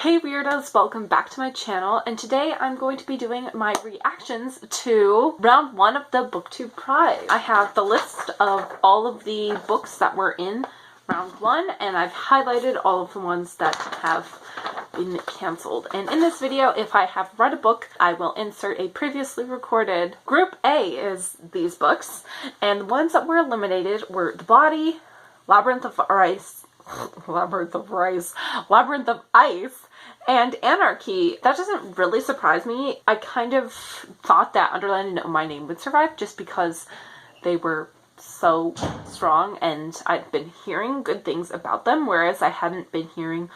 Hey weirdos, welcome back to my channel, and today I'm going to be doing my reactions to round 1 of the BookTube Prize. I have the list of all of the books that were in round 1, and I've highlighted all of the ones that have been cancelled. And in this video, if I have read a book, I will insert a previously recorded. Group A is these books, and the ones that were eliminated were The Body, Labyrinth of Ice, and Anarchy. That doesn't really surprise me. I kind of thought that Underlined and Know My Name would survive just because they were so strong and I'd been hearing good things about them, whereas I hadn't been hearing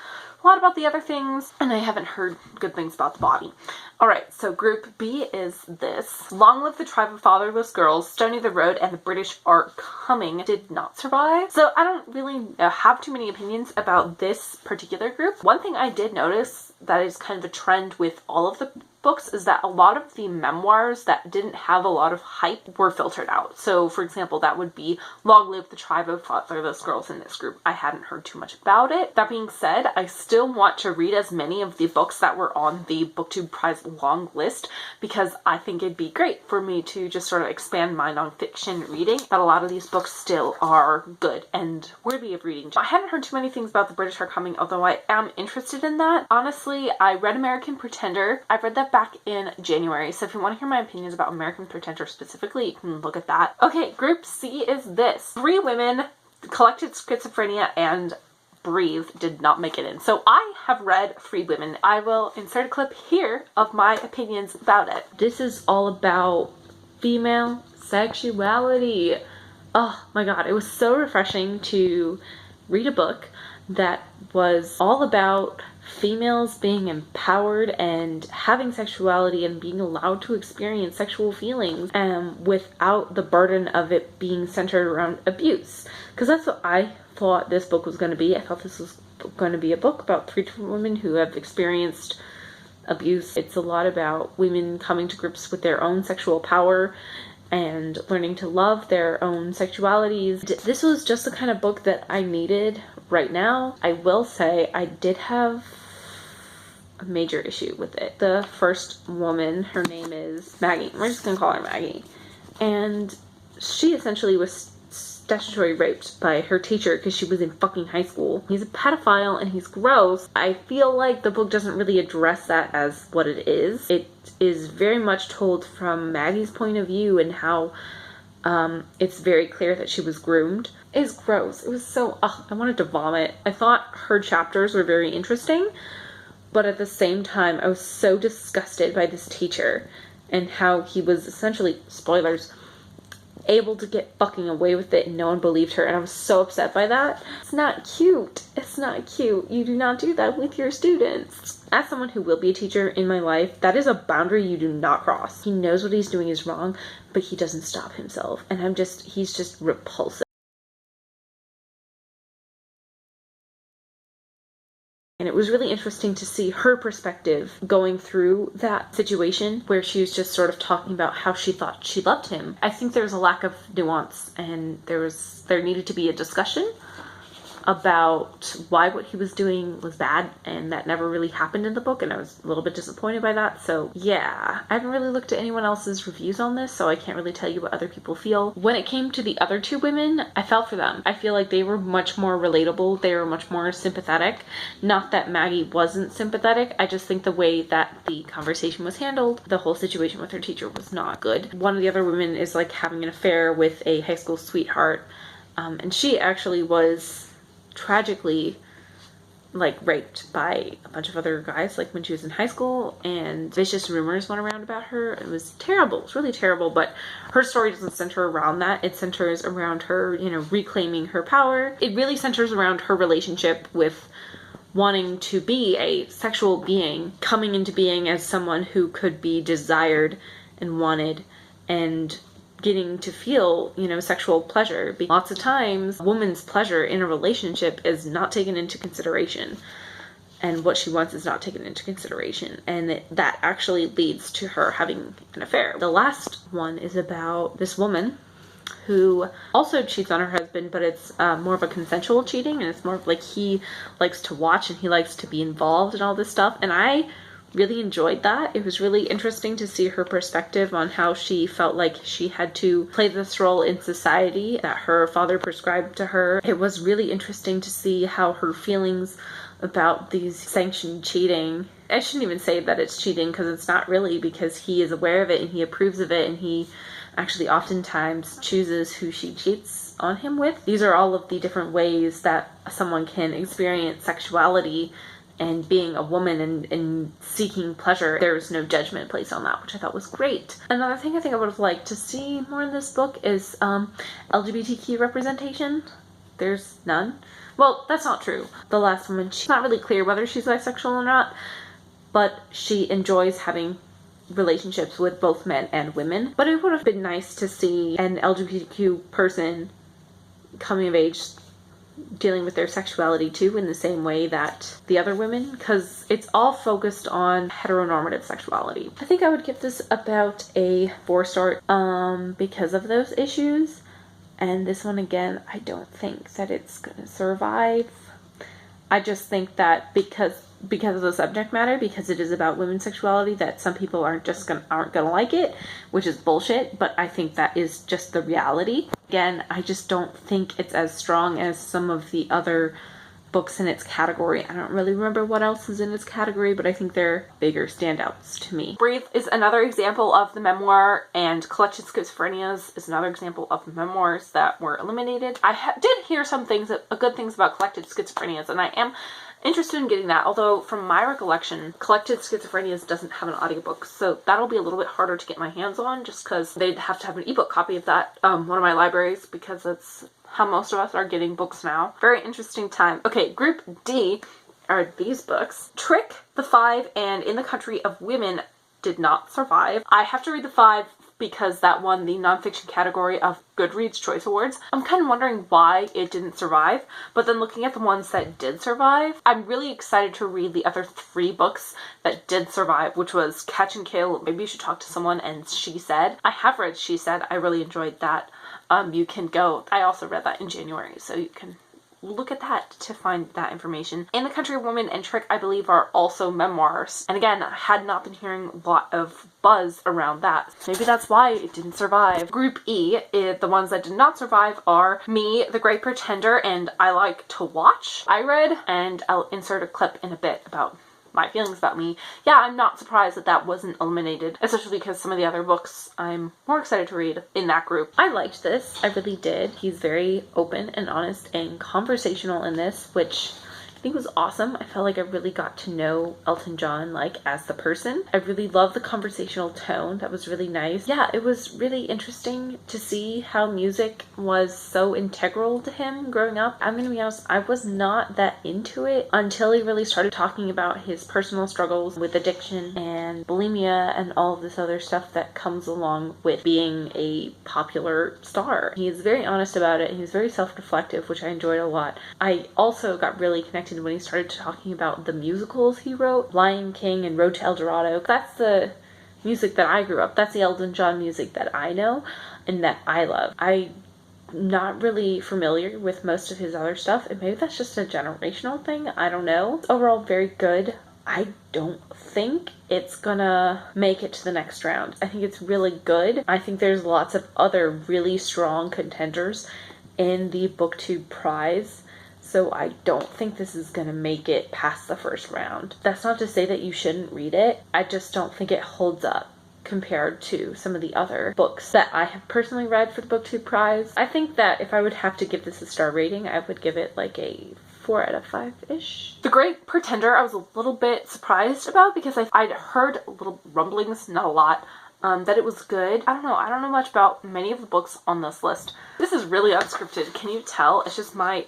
a lot about the other things, and I haven't heard good things about The Body. Alright, so Group B is this. Long Live the Tribe of Fatherless Girls, Stony the Road, and The British Are Coming did not survive. So I don't really have too many opinions about this particular group. One thing I did notice that is kind of a trend with all of the books is that a lot of the memoirs that didn't have a lot of hype were filtered out. So for example, that would be Long Live the Tribe of Fatherless Girls in this group. I hadn't heard too much about it. That being said, I still want to read as many of the books that were on the BookTube Prize long list because I think it'd be great for me to just sort of expand my nonfiction reading, but a lot of these books still are good and worthy of reading. I hadn't heard too many things about The British Are Coming, although I am interested in that. Honestly, I read American Pretender. I read that back in January, so if you want to hear my opinions about American Pretender specifically, you can look at that. Okay, Group C is this. 3 Women, Collected Schizophrenia, and Breathe did not make it in. So I have read 3 Women. I will insert a clip here of my opinions about it. This is all about female sexuality. Oh my god, it was so refreshing to read a book that was all about females being empowered and having sexuality and being allowed to experience sexual feelings without the burden of it being centered around abuse. Because that's what I thought this book was going to be. I thought this was going to be a book about 3 women who have experienced abuse. It's a lot about women coming to grips with their own sexual power and learning to love their own sexualities. This was just the kind of book that I needed right now. I will say I did have a major issue with it. The first woman, her name is Maggie. We're just gonna call her Maggie. And she essentially was statutory raped by her teacher because she was in fucking high school. He's a pedophile and he's gross. I feel like the book doesn't really address that as what it is. It is very much told from Maggie's point of view and how it's very clear that she was groomed. It's gross. It was so, I wanted to vomit. I thought her chapters were very interesting, but at the same time, I was so disgusted by this teacher and how he was essentially, spoilers, able to get fucking away with it and no one believed her, and I was so upset by that. It's not cute. It's not cute. You do not do that with your students. As someone who will be a teacher in my life, that is a boundary you do not cross. He knows what he's doing is wrong, but he doesn't stop himself, and he's just repulsive. And it was really interesting to see her perspective going through that situation where she was just sort of talking about how she thought she loved him. I think there was a lack of nuance, and there needed to be a discussion about why what he was doing was bad, and that never really happened in the book, and I was a little bit disappointed by that. So yeah, I haven't really looked at anyone else's reviews on this, so I can't really tell you what other people feel. When it came to the other 2 women, I felt for them. I feel like they were much more relatable. They were much more sympathetic. Not that Maggie wasn't sympathetic, I just think the way that the conversation was handled, the whole situation with her teacher was not good. One of the other women is like having an affair with a high school sweetheart, and she actually was tragically like raped by a bunch of other guys like when she was in high school, and vicious rumors went around about her. It was terrible. It's really terrible, but her story doesn't center around that. It centers around her, you know, reclaiming her power. It really centers around her relationship with wanting to be a sexual being, coming into being as someone who could be desired and wanted, and getting to feel, you know, sexual pleasure. Lots of times, a woman's pleasure in a relationship is not taken into consideration, and what she wants is not taken into consideration, and that actually leads to her having an affair. The last one is about this woman who also cheats on her husband, but it's more of a consensual cheating, and it's more of like he likes to watch and he likes to be involved in all this stuff. And I really enjoyed that. It was really interesting to see her perspective on how she felt like she had to play this role in society that her father prescribed to her. It was really interesting to see how her feelings about these sanctioned cheating, I shouldn't even say that it's cheating because it's not really, because he is aware of it and he approves of it, and he actually oftentimes chooses who she cheats on him with. These are all of the different ways that someone can experience sexuality and being a woman and seeking pleasure. There's no judgment placed on that, which I thought was great. Another thing I think I would have liked to see more in this book is LGBTQ representation. There's none. Well, that's not true. The last woman, she's not really clear whether she's bisexual or not, but she enjoys having relationships with both men and women. But it would have been nice to see an LGBTQ person coming of age dealing with their sexuality too in the same way that the other women, because it's all focused on heteronormative sexuality. I think I would give this about a 4-star because of those issues. And this one, again, I don't think that it's gonna survive. I just think that because of the subject matter, because it is about women's sexuality, that some people aren't gonna like it, which is bullshit, but I think that is just the reality. Again, I just don't think it's as strong as some of the other books in its category. I don't really remember what else is in its category, but I think they're bigger standouts to me. Breathe is another example of the memoir, and Collected Schizophrenias is another example of memoirs that were eliminated. I did hear some things, good things about Collected Schizophrenias, and I am interested in getting that, although from my recollection, Collected Schizophrenias doesn't have an audiobook, so that'll be a little bit harder to get my hands on, just because they'd have to have an ebook copy of that, one of my libraries, because it's how most of us are getting books now. Very interesting time. Okay, Group D are these books. Trick, The Five, and In the Country of Women did not survive. I have to read The Five because that won the nonfiction category of Goodreads Choice Awards. I'm kind of wondering why it didn't survive, but then looking at the ones that did survive, I'm really excited to read the other 3 books that did survive, which was Catch and Kill, Maybe You Should Talk to Someone, and She Said. I have read She Said. I really enjoyed that. You can go, I also read that in January, so you can look at that to find that information. In the Country of Women and Trick, I believe, are also memoirs. And again, I had not been hearing a lot of buzz around that. Maybe that's why it didn't survive. Group E, the ones that did not survive are Me, The Great Pretender, and I Like to Watch. I read, and I'll insert a clip in a bit about my feelings about Me. Yeah, I'm not surprised that that wasn't eliminated, especially because some of the other books I'm more excited to read in that group. I liked this. I really did. He's very open and honest and conversational in this, which I think was awesome. I felt like I really got to know Elton John, like, as the person. I really love the conversational tone. That was really nice. Yeah, it was really interesting to see how music was so integral to him growing up. I'm gonna be honest, I was not that into it until he really started talking about his personal struggles with addiction and bulimia and all of this other stuff that comes along with being a popular star. He is very honest about it. He was very self-reflective, which I enjoyed a lot. I also got really connected when he started talking about the musicals he wrote, Lion King and Road to El Dorado. That's the music that I grew up. That's the Elton John music that I know and that I love. I'm not really familiar with most of his other stuff, and maybe that's just a generational thing. I don't know. Overall, very good. I don't think it's gonna make it to the next round. I think it's really good. I think there's lots of other really strong contenders in the BookTube Prize. So I don't think this is going to make it past the first round. That's not to say that you shouldn't read it. I just don't think it holds up compared to some of the other books that I have personally read for the BookTube Prize. I think that if I would have to give this a star rating, I would give it like a 4 out of 5-ish. The Great Pretender, I was a little bit surprised about because I'd heard little rumblings, not a lot, that it was good. I don't know much about many of the books on this list. This is really unscripted. Can you tell? It's just my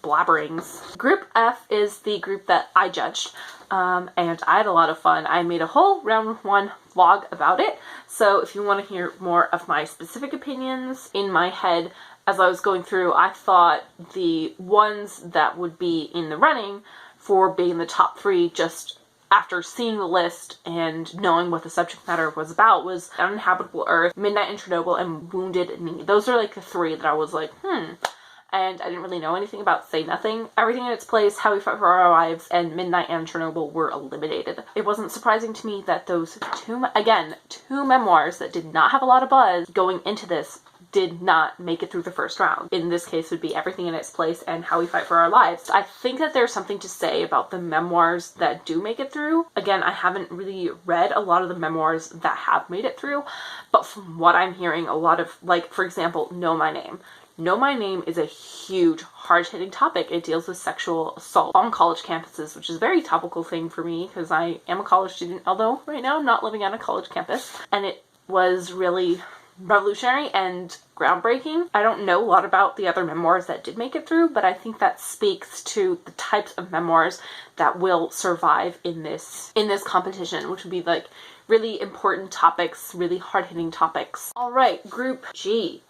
blabberings. Group F is the group that I judged, and I had a lot of fun. I made a whole round 1 vlog about it, so if you want to hear more of my specific opinions in my head as I was going through, I thought the ones that would be in the running for being the top 3 just after seeing the list and knowing what the subject matter was about, was Uninhabitable Earth, Midnight in Chernobyl, and Wounded Knee. Those are like the three that I was like, And I didn't really know anything about Say Nothing. Everything in Its Place, How We Fight for Our Lives, and Midnight and Chernobyl were eliminated. It wasn't surprising to me that those two memoirs that did not have a lot of buzz going into this did not make it through the first round. In this case would be Everything in Its Place and How We Fight for Our Lives. I think that there's something to say about the memoirs that do make it through. Again, I haven't really read a lot of the memoirs that have made it through, but from what I'm hearing, a lot of, like, for example, Know My Name. Know My Name is a huge, hard-hitting topic. It deals with sexual assault on college campuses, which is a very topical thing for me because I am a college student, although right now I'm not living on a college campus. And it was really revolutionary and groundbreaking. I don't know a lot about the other memoirs that did make it through, but I think that speaks to the types of memoirs that will survive in this competition, which would be like really important topics, really hard-hitting topics. All right, Group G.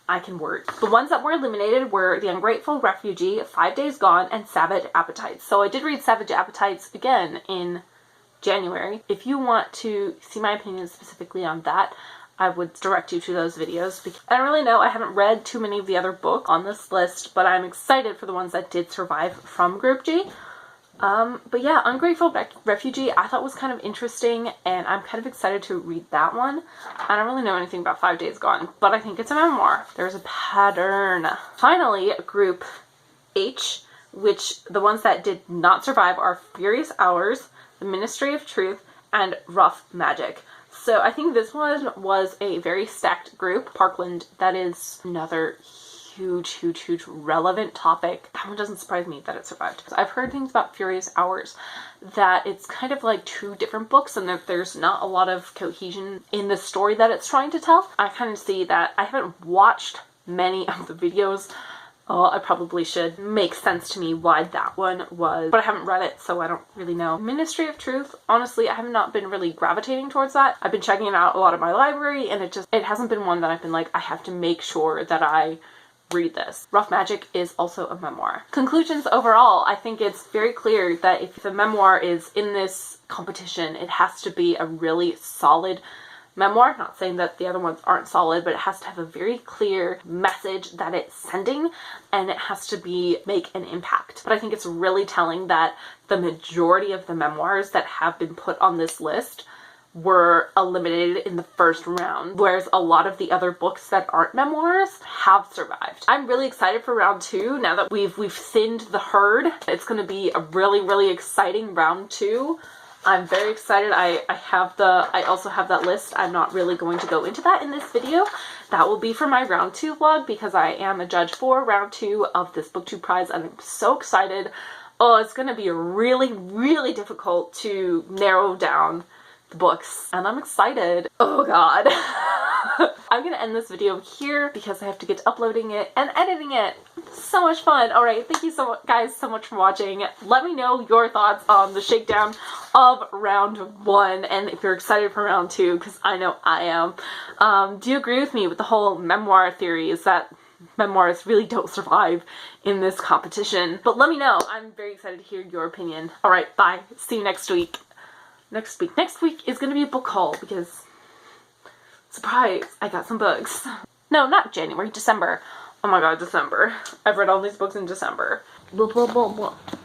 I can word. The ones that were eliminated were The Ungrateful Refugee, 5 Days Gone, and Savage Appetites. So I did read Savage Appetites again in January. If you want to see my opinion specifically on that, I would direct you to those videos, because I don't really know. I haven't read too many of the other books on this list, but I'm excited for the ones that did survive from Group G. But yeah, Ungrateful Refugee I thought was kind of interesting, and I'm kind of excited to read that one. I don't really know anything about 5 Days Gone, but I think it's a memoir. There's a pattern. Finally, Group H, which the ones that did not survive are Furious Hours, The Ministry of Truth, and Rough Magic. So I think this one was a very stacked group. Parkland, that is another huge relevant topic. That one doesn't surprise me that it survived. I've heard things about Furious Hours, that it's kind of like two different books and that there's not a lot of cohesion in the story that it's trying to tell. I kind of see that. I haven't watched many of the videos. I probably should. Makes sense to me why that one was, but I haven't read it, so I don't really know. Ministry of Truth, honestly, I have not been really gravitating towards that. I've been checking it out a lot in my library, and it hasn't been one that I've been like, I have to make sure that I read this. Rough Magic is also a memoir. Conclusions overall, I think it's very clear that if the memoir is in this competition, it has to be a really solid memoir. Not saying that the other ones aren't solid, but it has to have a very clear message that it's sending, and it has to make an impact. But I think it's really telling that the majority of the memoirs that have been put on this list were eliminated in the first round, whereas a lot of the other books that aren't memoirs have survived. I'm really excited for round two now that we've thinned the herd. It's going to be a really exciting round two. I'm very excited. I also have that list. I'm not really going to go into that in this video. That will be for my round two vlog, because I am a judge for round two of this BookTube Prize, and I'm so excited. Oh, it's going to be really difficult to narrow down the books, and I'm excited. Oh god. I'm gonna end this video here because I have to get to uploading it and editing it. So much fun. Alright, thank you guys so much for watching. Let me know your thoughts on the shakedown of round one, and if you're excited for round two, because I know I am. Do you agree with me with the whole memoir theory, is that memoirs really don't survive in this competition? But let me know. I'm very excited to hear your opinion. Alright, bye. See you next week. Next week is going to be a book haul, because, surprise, I got some books. No, not January, December. Oh my god, December. I've read all these books in December. Blah, blah, blah, blah.